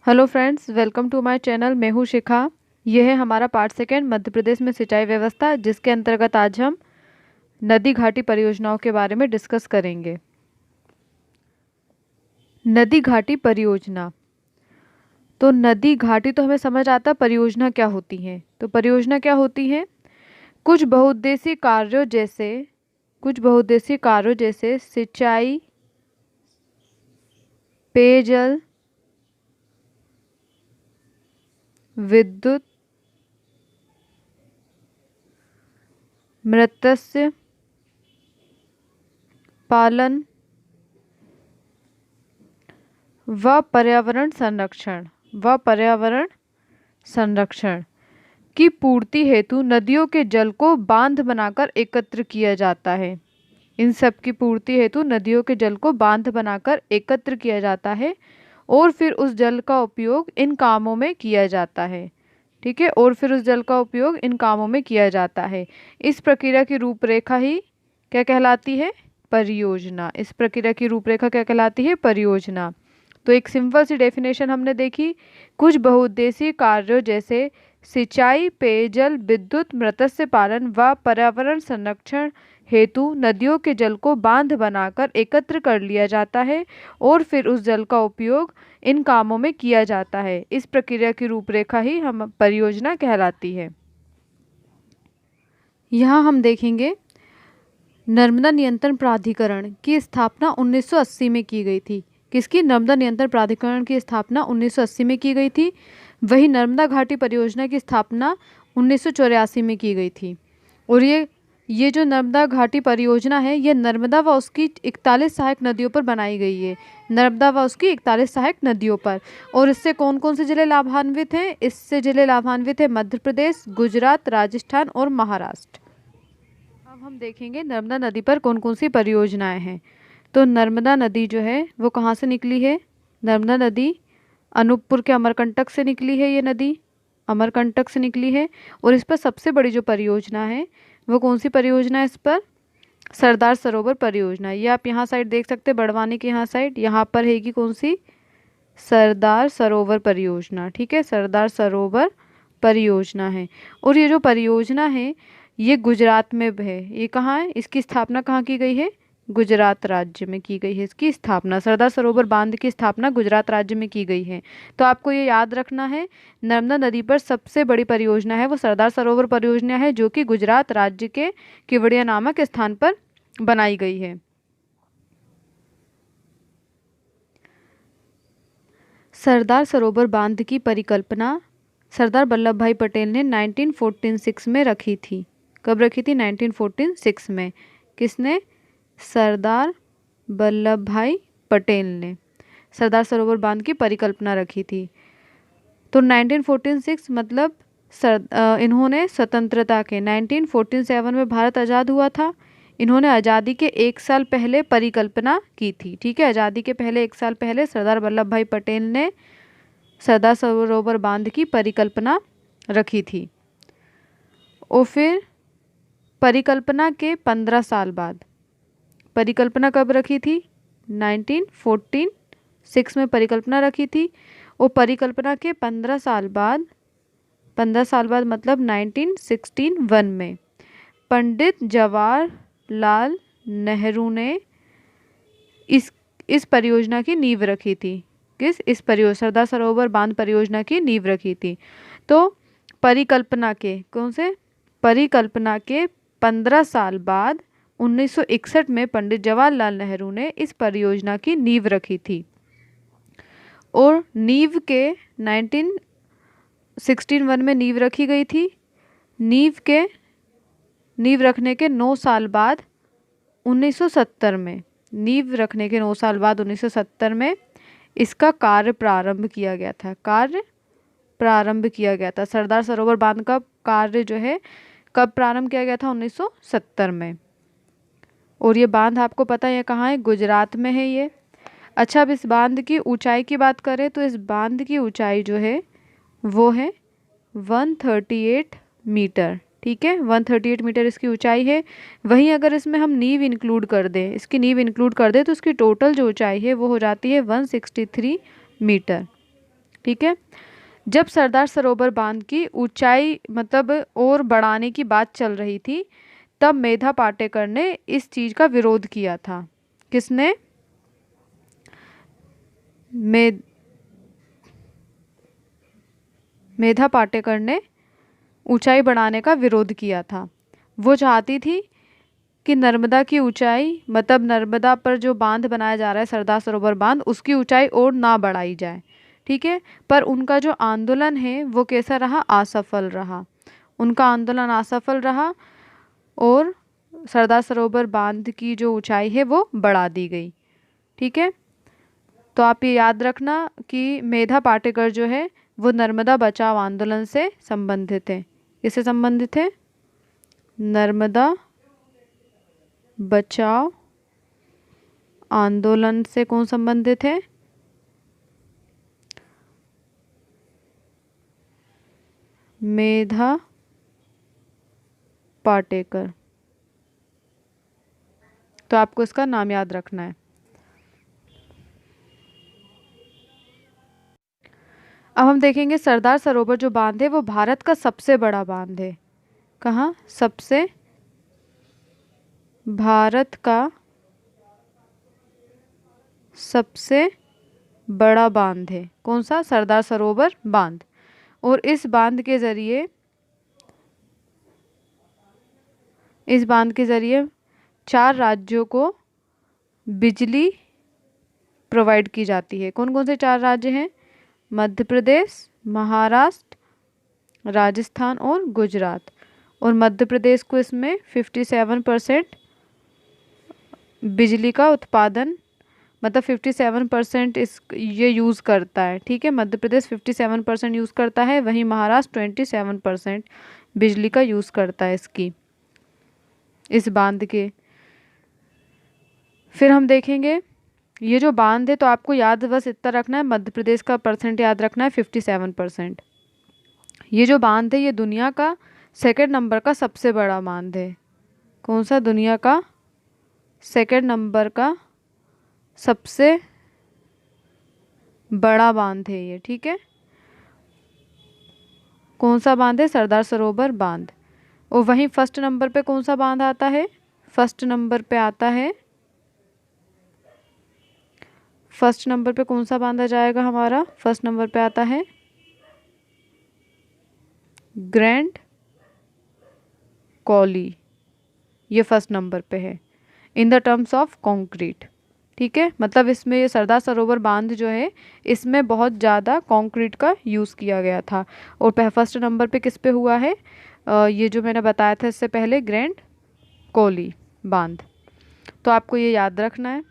Hello friends, welcome to my channel. मैं हूँ शिखा। यह है हमारा पार्ट सेकेंड मध्य प्रदेश में सिंचाई व्यवस्था, जिसके अंतर्गत आज हम नदी घाटी परियोजनाओं के बारे में डिस्कस करेंगे। नदी घाटी परियोजना। तो नदी घाटी तो हमें समझ आता, परियोजना क्या होती है। तो परियोजना क्या होती है? कुछ बहुउद्देशीय कार्यों जैसे सिंचाई, पेयजल, विद्युत, मत्स्य पालन व पर्यावरण संरक्षण की पूर्ति हेतु नदियों के जल को बांध बनाकर एकत्र किया जाता है। इन सब की पूर्ति हेतु नदियों के जल को बांध बनाकर एकत्र किया जाता है और फिर उस जल का उपयोग इन कामों में किया जाता है। ठीक है, और फिर उस जल का उपयोग इन कामों में किया जाता है। इस प्रक्रिया की रूपरेखा ही क्या कहलाती है? परियोजना। इस प्रक्रिया की रूपरेखा क्या कहलाती है? परियोजना। तो एक सिंपल सी डेफिनेशन हमने देखी। कुछ बहुउद्देशीय कार्यों जैसे सिंचाई, पेयजल, विद्युत, मत्स्य पालन व पर्यावरण संरक्षण हेतु नदियों के जल को बांध बनाकर एकत्र कर लिया जाता है और फिर उस जल का उपयोग इन कामों में किया जाता है। इस प्रक्रिया की रूपरेखा ही हम परियोजना कहलाती है। यहाँ हम देखेंगे नर्मदा नियंत्रण प्राधिकरण की स्थापना 1980 में की गई थी। किसकी? नर्मदा नियंत्रण प्राधिकरण की स्थापना 1980 में की गई थी। वही नर्मदा घाटी परियोजना की स्थापना 1984 में की गई थी। और ये जो नर्मदा घाटी परियोजना है, ये नर्मदा व उसकी 41 सहायक नदियों पर बनाई गई है। नर्मदा व उसकी 41 सहायक नदियों पर। और इससे कौन कौन से जिले लाभान्वित हैं? इससे जिले लाभान्वित है मध्य प्रदेश, गुजरात, राजस्थान और महाराष्ट्र। अब हम देखेंगे नर्मदा नदी पर कौन कौन सी परियोजनाएं हैं। तो नर्मदा नदी जो है वो कहाँ से निकली है? नर्मदा नदी अनूपपुर के अमरकंटक से निकली है। ये नदी अमरकंटक से निकली है। और इस पर सबसे बड़ी जो परियोजना है वो कौन सी परियोजना है? इस पर सरदार सरोवर परियोजना। ये आप यहाँ साइड देख सकते हैं, बड़वानी के यहाँ साइड, यहाँ पर हैगी कौन सी? सरदार सरोवर परियोजना। ठीक है, सरदार सरोवर परियोजना है। और ये जो परियोजना है ये गुजरात में है। ये कहाँ है? इसकी स्थापना कहाँ की गई है? गुजरात राज्य में की गई है इसकी स्थापना। सरदार सरोवर बांध की स्थापना गुजरात राज्य में की गई है। तो आपको ये याद रखना है, नर्मदा नदी पर सबसे बड़ी परियोजना है वो सरदार सरोवर परियोजना है, जो कि गुजरात राज्य के केवड़िया नामक स्थान पर बनाई गई है। सरदार सरोवर बांध की परिकल्पना सरदार वल्लभ भाई पटेल ने 1946 में रखी थी। कब रखी थी? 1946 में। किसने? सरदार वल्लभ भाई पटेल ने सरदार सरोवर बांध की परिकल्पना रखी थी। तो 1946 मतलब इन्होंने स्वतंत्रता के 1947 में भारत आज़ाद हुआ था। इन्होंने आज़ादी के 1 साल पहले परिकल्पना की थी। ठीक है, आज़ादी के पहले 1 साल पहले सरदार वल्लभ भाई पटेल ने सरदार सरोवर बांध की परिकल्पना रखी थी। और फिर परिकल्पना के 15 साल बाद, परिकल्पना कब रखी थी? 1946 में परिकल्पना रखी थी। और परिकल्पना के 15 साल बाद मतलब 1961 में पंडित जवाहरलाल नेहरू ने इस परियोजना की नींव रखी थी। इस परियोजना सरदार सरोवर बांध परियोजना की नींव रखी थी। तो परिकल्पना के 15 साल बाद 1961 में पंडित जवाहरलाल नेहरू ने इस परियोजना की नींव रखी थी। और नींव के 1961 में नींव रखी गई थी। नींव रखने के 9 साल बाद 1970 में, नींव रखने के 9 साल बाद 1970 में इसका कार्य प्रारंभ किया गया था। सरदार सरोवर बांध का कार्य जो है कब प्रारंभ किया गया था? 1970 में। और ये बांध आपको पता है कहाँ है? गुजरात में है ये। अच्छा, अब इस बांध की ऊंचाई की बात करें तो इस बांध की ऊंचाई जो है वो है 138 मीटर। ठीक है, 138 मीटर इसकी ऊंचाई है। वहीं अगर इसमें हम नींव इंक्लूड कर दें, तो इसकी टोटल जो ऊंचाई है वो हो जाती है 163 मीटर। ठीक है। जब सरदार सरोवर बांध की ऊंचाई मतलब और बढ़ाने की बात चल रही थी, तब मेधा पाटेकर ने इस चीज का विरोध किया था। किसने? मेधा पाटेकर ने ऊंचाई बढ़ाने का विरोध किया था। वो चाहती थी कि नर्मदा की ऊंचाई मतलब नर्मदा पर जो बांध बनाया जा रहा है सरदार सरोवर बांध, उसकी ऊंचाई और ना बढ़ाई जाए। ठीक है। पर उनका जो आंदोलन है वो कैसा रहा? असफल रहा। उनका आंदोलन असफल रहा और सरदार सरोवर बांध की जो ऊंचाई है वो बढ़ा दी गई। ठीक है। तो आप ये याद रखना कि मेधा पाटेकर जो है वो नर्मदा बचाओ आंदोलन से संबंधित है। किससे संबंधित है? नर्मदा बचाओ आंदोलन से कौन संबंधित है? मेधा पाटेकर। तो आपको इसका नाम याद रखना है। अब हम देखेंगे सरदार सरोवर जो बांध है वो भारत का सबसे बड़ा बांध है। कहाँ? भारत का सबसे बड़ा बांध है। कौन सा? सरदार सरोवर बांध। और इस बांध के जरिए 4 राज्यों को बिजली प्रोवाइड की जाती है। कौन कौन से 4 राज्य हैं? मध्य प्रदेश, महाराष्ट्र, राजस्थान और गुजरात। और मध्य प्रदेश को इसमें 57% बिजली का उत्पादन मतलब 57% ये यूज़ करता है। ठीक है। मध्य प्रदेश 57% यूज़ करता है, वहीं महाराष्ट्र 27% बिजली का यूज़ करता है इस बांध के। फिर हम देखेंगे ये जो बांध है, तो आपको याद बस इतना रखना है, मध्य प्रदेश का परसेंट याद रखना है 57%। ये जो बांध है ये दुनिया का 2nd नंबर का सबसे बड़ा बांध है। कौन सा? दुनिया का 2nd नंबर का सबसे बड़ा बांध है ये। ठीक है। कौन सा बांध है? सरदार सरोवर बांध। और वहीं 1st नंबर पे कौन सा बांध आता है? 1st नंबर पे आता है, 1st नंबर पे कौन सा बांधा जाएगा हमारा? 1st नंबर पे आता है ग्रैंड कॉली। ये 1st नंबर पे है in the terms of concrete. ठीक है। मतलब इसमें ये सरदार सरोवर बांध जो है इसमें बहुत ज़्यादा कंक्रीट का यूज़ किया गया था। और 1st नंबर पे किस पे हुआ है? ये जो मैंने बताया था इससे पहले, ग्रैंड कोली बांध। तो आपको ये याद रखना है।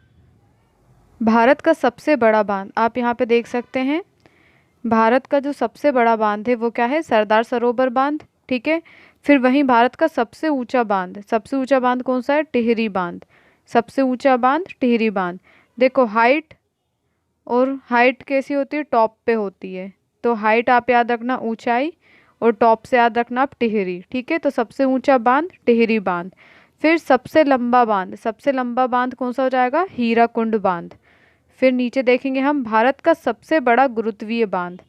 भारत का सबसे बड़ा बांध आप यहाँ पे देख सकते हैं। भारत का जो सबसे बड़ा बांध है वो क्या है? सरदार सरोवर बांध। ठीक है। फिर वहीं भारत का सबसे ऊंचा बांध कौन सा है? टिहरी बांध। सबसे ऊंचा बांध टिहरी बांध। देखो हाइट कैसी होती है? टॉप पे होती है। तो हाइट आप याद रखना ऊंचाई, और टॉप से याद रखना आप टिहरी। ठीक है। तो सबसे ऊंचा बांध टिहरी बांध। फिर सबसे लंबा बांध कौन सा हो जाएगा? हीराकुंड बांध। फिर नीचे देखेंगे हम भारत का सबसे बड़ा गुरुत्वीय बांध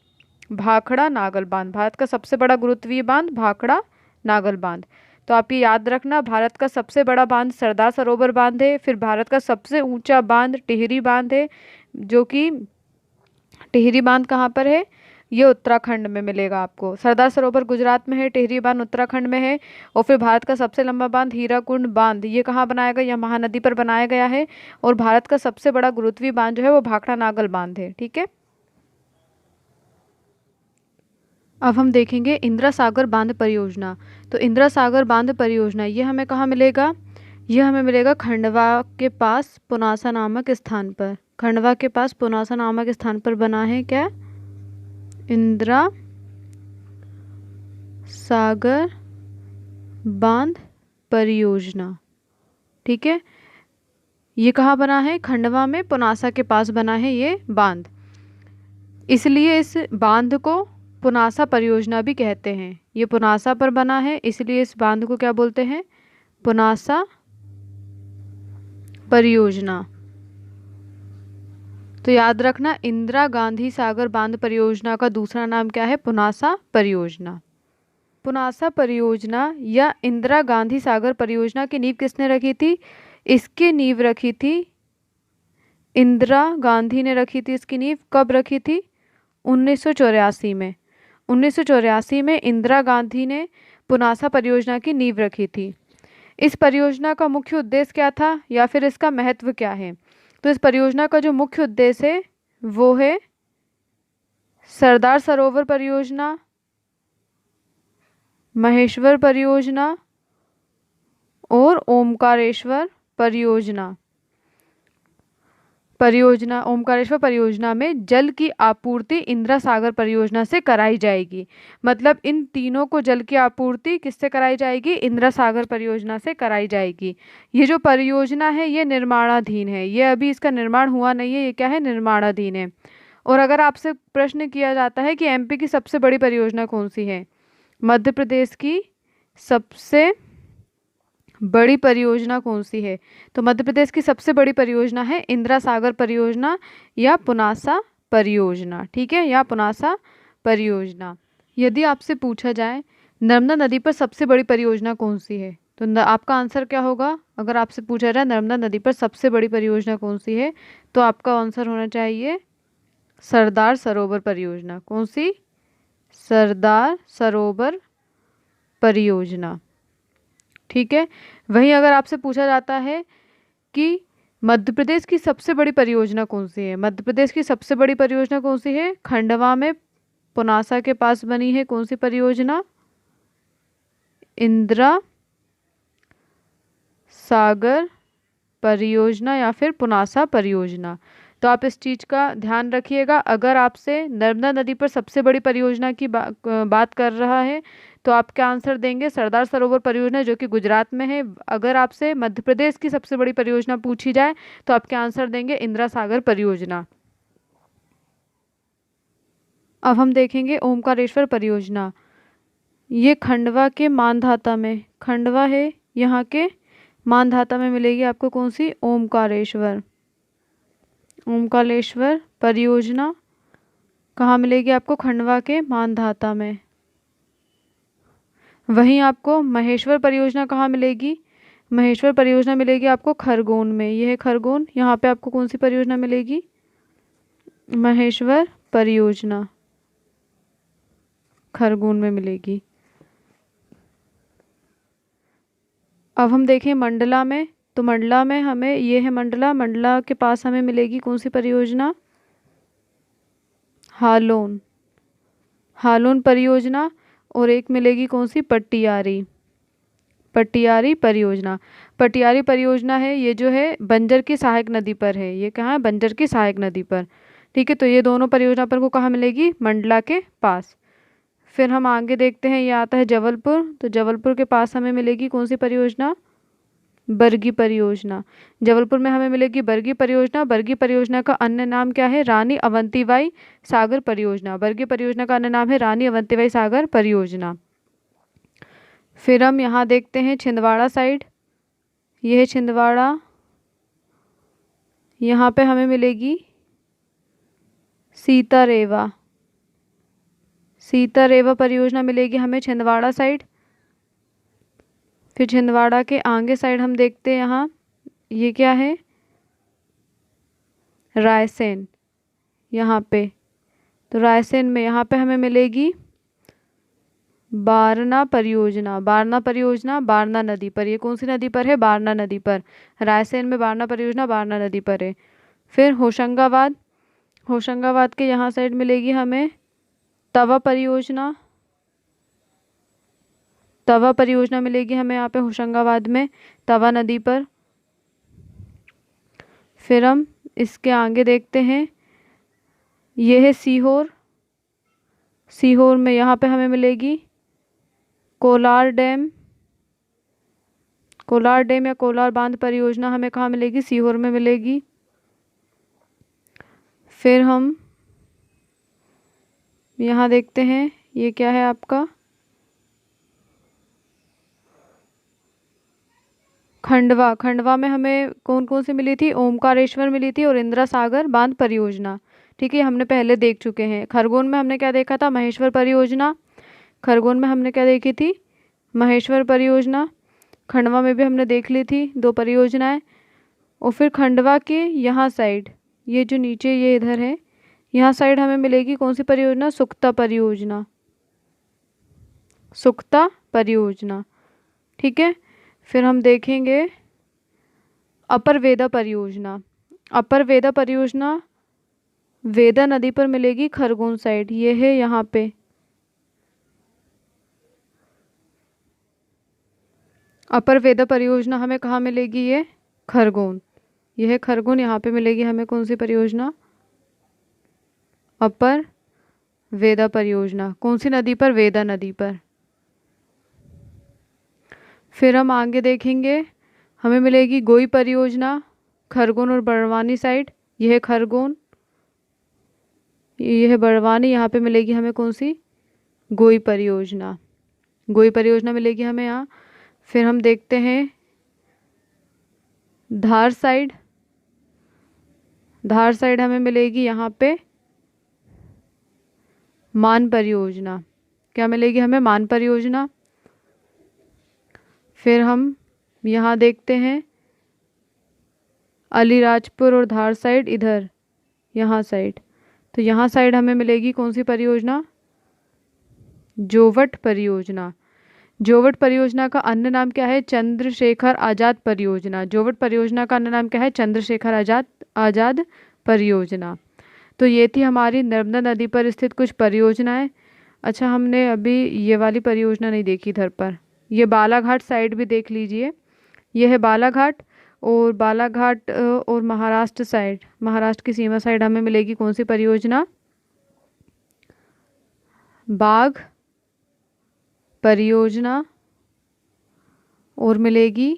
भाखड़ा नागल बांध। भारत का सबसे बड़ा गुरुत्वीय बांध भाखड़ा नागल बांध। तो आप ये याद रखना, भारत का सबसे बड़ा बांध सरदार सरोवर बांध है। फिर भारत का सबसे ऊंचा बांध टिहरी बांध है, जो कि टिहरी बांध कहाँ पर है? ये उत्तराखंड में मिलेगा आपको। सरदार सरोवर गुजरात में है, टिहरी बांध उत्तराखंड में है। और फिर भारत का सबसे लंबा बांध हीराकुंड बांध, ये कहाँ बनाया गया? यह महानदी पर बनाया गया है। और भारत का सबसे बड़ा गुरुत्वीय बांध जो है वो भाखड़ा नागल बांध है। ठीक है। अब हम देखेंगे इंदिरा सागर बांध परियोजना। तो इंदिरा सागर बांध परियोजना ये हमें कहाँ मिलेगा? ये हमें मिलेगा खंडवा के पास पुनासा नामक स्थान पर। खंडवा के पास पुनासा नामक स्थान पर बना है क्या? इंदिरा सागर बांध परियोजना। ठीक है। ये कहाँ बना है? खंडवा में पुनासा के पास बना है ये बांध। इसलिए इस बांध को पुनासा परियोजना भी कहते हैं। ये पुनासा पर बना है, इसलिए इस बांध को क्या बोलते हैं? पुनासा परियोजना। तो याद रखना, इंदिरा गांधी सागर बांध परियोजना का दूसरा नाम क्या है? पुनासा परियोजना। पुनासा परियोजना या इंदिरा गांधी सागर परियोजना की नींव किसने रखी थी? इसकी नींव रखी थी इंदिरा गांधी ने रखी थी। इसकी नींव कब रखी थी? 1984 में। 1984 में इंदिरा गांधी ने पुनासा परियोजना की नींव रखी थी। इस परियोजना का मुख्य उद्देश्य क्या था या फिर इसका महत्व क्या है? तो इस परियोजना का जो मुख्य उद्देश्य है वो है सरदार सरोवर परियोजना, महेश्वर परियोजना और ओमकारेश्वर परियोजना। ओमकारेश्वर परियोजना में जल की आपूर्ति इंदिरा सागर परियोजना से कराई जाएगी। मतलब इन तीनों को जल की आपूर्ति किससे कराई जाएगी? इंदिरा सागर परियोजना से कराई जाएगी। ये जो परियोजना है ये निर्माणाधीन है, ये अभी इसका निर्माण हुआ नहीं है, ये क्या है? निर्माणाधीन है। और अगर आपसे प्रश्न किया जाता है कि एमपी की सबसे बड़ी परियोजना कौन सी है? मध्य प्रदेश की सबसे बड़ी परियोजना कौन सी है? तो मध्य प्रदेश की सबसे बड़ी परियोजना है इंदिरा सागर परियोजना या पुनासा परियोजना। ठीक है, या पुनासा परियोजना। यदि आपसे पूछा जाए नर्मदा नदी पर सबसे बड़ी परियोजना कौन सी है, तो आपका आंसर क्या होगा? अगर आपसे पूछा जाए नर्मदा नदी पर सबसे बड़ी परियोजना कौन सी है, तो आपका आंसर होना चाहिए सरदार सरोवर परियोजना। कौन सी? सरदार सरोवर परियोजना। ठीक है। वहीं अगर आपसे पूछा जाता है कि मध्य प्रदेश की सबसे बड़ी परियोजना कौन सी है, मध्य प्रदेश की सबसे बड़ी परियोजना कौन सी है? खंडवा में पुनासा के पास बनी है कौन सी परियोजना? इंदिरा सागर परियोजना या फिर पुनासा परियोजना। तो आप इस चीज़ का ध्यान रखिएगा। अगर आपसे नर्मदा नदी पर सबसे बड़ी परियोजना की बात कर रहा है तो आप क्या आंसर देंगे? सरदार सरोवर परियोजना जो कि गुजरात में है। अगर आपसे मध्य प्रदेश की सबसे बड़ी परियोजना पूछी जाए तो आप क्या आंसर देंगे? इंदिरा सागर परियोजना। अब हम देखेंगे ओमकारेश्वर परियोजना। ये खंडवा के मानधाता में, खंडवा है यहाँ के मानधाता में मिलेगी आपको कौन सी? ओमकारेश्वर। ओमकारेश्वर परियोजना कहाँ मिलेगी आपको? खंडवा के मानधाता में। वहीं आपको महेश्वर परियोजना कहाँ मिलेगी? महेश्वर परियोजना मिलेगी आपको खरगोन में। यह है खरगोन, यहाँ पे आपको कौन सी परियोजना मिलेगी? महेश्वर परियोजना खरगोन में मिलेगी। अब हम देखें मंडला में, तो मंडला में हमें, ये है मंडला, मंडला के पास हमें मिलेगी कौन सी परियोजना? हालोन। हालोन परियोजना। और एक मिलेगी कौन सी? पटियारी। पटियारी परियोजना। पटियारी परियोजना है, ये जो है बंजर की सहायक नदी पर है। ये कहाँ है? बंजर की सहायक नदी पर। ठीक है, तो ये दोनों परियोजना पर को कहाँ मिलेगी? मंडला के पास। फिर हम आगे देखते हैं, ये आता है जबलपुर। तो जबलपुर के पास हमें मिलेगी कौन सी परियोजना? बरगी परियोजना। जबलपुर में हमें मिलेगी बरगी परियोजना। बरगी परियोजना का अन्य नाम क्या है? रानी अवंतीबाई सागर परियोजना। बरगी परियोजना का अन्य नाम है रानी अवंतीबाई सागर परियोजना। फिर हम यहाँ देखते हैं छिंदवाड़ा साइड। यह है छिंदवाड़ा, यहाँ पे हमें मिलेगी सीतारेवा। सीतारेवा परियोजना मिलेगी हमें छिंदवाड़ा साइड। फिर छिंदवाड़ा के आगे साइड हम देखते हैं यहाँ, ये क्या है? रायसेन। यहाँ पे, तो रायसेन में यहाँ पे हमें मिलेगी बारना परियोजना। बारना परियोजना बारना नदी पर। ये कौन सी नदी पर है? बारना नदी पर। रायसेन में बारना परियोजना बारना नदी पर है। फिर होशंगाबाद, होशंगाबाद के यहाँ साइड मिलेगी हमें तवा परियोजना। तवा परियोजना मिलेगी हमें यहाँ पे होशंगाबाद में, तवा नदी पर। फिर हम इसके आगे देखते हैं, ये है सीहोर। सीहोर में यहाँ पे हमें मिलेगी कोलार डैम। कोलार डैम या कोलार बांध परियोजना हमें कहाँ मिलेगी? सीहोर में मिलेगी। फिर हम यहाँ देखते हैं, ये क्या है आपका? खंडवा, खंडवा में हमें कौन कौन सी मिली थी? ओमकारेश्वर मिली थी और इंदिरा सागर बांध परियोजना। ठीक है, हमने पहले देख चुके हैं। खरगोन में हमने क्या देखा था? महेश्वर परियोजना। खरगोन में हमने क्या देखी थी? महेश्वर परियोजना। खंडवा में भी हमने देख ली थी 2 परियोजनाएं। और फिर खंडवा के यहाँ साइड, ये जो नीचे ये इधर है, यहाँ साइड हमें मिलेगी कौन सी परियोजना? सुक्ता परियोजना। सुक्ता परियोजना। ठीक है, फिर हम देखेंगे अपर वेदा परियोजना। अपर वेदा परियोजना वेदा नदी पर मिलेगी खरगोन साइड, ये है यहाँ पे। अपर वेदा परियोजना हमें कहाँ मिलेगी? ये खरगोन, यह है खरगोन। यहाँ पे मिलेगी हमें कौन सी परियोजना? अपर वेदा परियोजना। कौन सी नदी पर? वेदा नदी पर। फिर हम आगे देखेंगे, हमें मिलेगी गोई परियोजना खरगोन और बड़वानी साइड, यह है खरगोन, यह है बड़वानी। यहाँ पे मिलेगी हमें कौन सी? गोई परियोजना। गोई परियोजना मिलेगी हमें यहाँ। फिर हम देखते हैं धार साइड। धार साइड हमें मिलेगी यहाँ पे मान परियोजना। क्या मिलेगी हमें? मान परियोजना। फिर हम यहाँ देखते हैं अलीराजपुर और धार साइड, इधर यहाँ साइड, तो यहाँ साइड हमें मिलेगी कौन सी परियोजना? जोवट परियोजना। जोवट परियोजना का अन्य नाम क्या है? चंद्रशेखर आजाद परियोजना। जोवट परियोजना का अन्य नाम क्या है? चंद्रशेखर आजाद परियोजना। तो ये थी हमारी नर्मदा नदी पर स्थित कुछ परियोजनाएं। अच्छा, हमने अभी ये वाली परियोजना नहीं देखी इधर पर, ये बालाघाट साइड भी देख लीजिए। ये है बालाघाट, और बालाघाट और महाराष्ट्र साइड, महाराष्ट्र की सीमा साइड हमें मिलेगी कौन सी परियोजना? बाघ परियोजना। और मिलेगी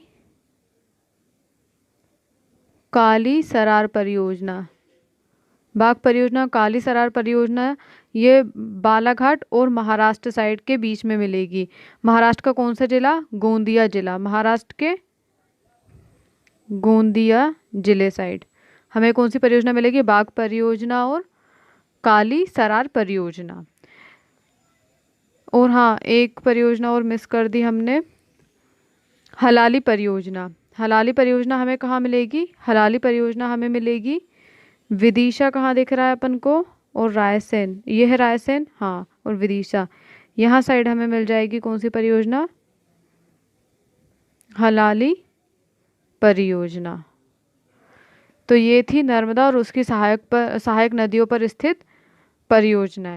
काली सरार परियोजना। बाघ परियोजना, काली सरार परियोजना, ये बालाघाट और महाराष्ट्र साइड के बीच में मिलेगी। महाराष्ट्र का कौन सा जिला? गोंदिया जिला। महाराष्ट्र के गोंदिया जिले साइड हमें कौन सी परियोजना मिलेगी? बाघ परियोजना और काली सरार परियोजना। और हाँ, एक परियोजना और मिस कर दी हमने, हलाली परियोजना। हलाली परियोजना हमें कहाँ मिलेगी? हलाली परियोजना हमें मिलेगी विदिशा, कहाँ दिख रहा है अपन को? और रायसेन, ये है रायसेन, हाँ, और विदिशा यहाँ साइड हमें मिल जाएगी कौन सी परियोजना? हलाली परियोजना। तो ये थी नर्मदा और उसकी सहायक नदियों पर स्थित परियोजनाएं।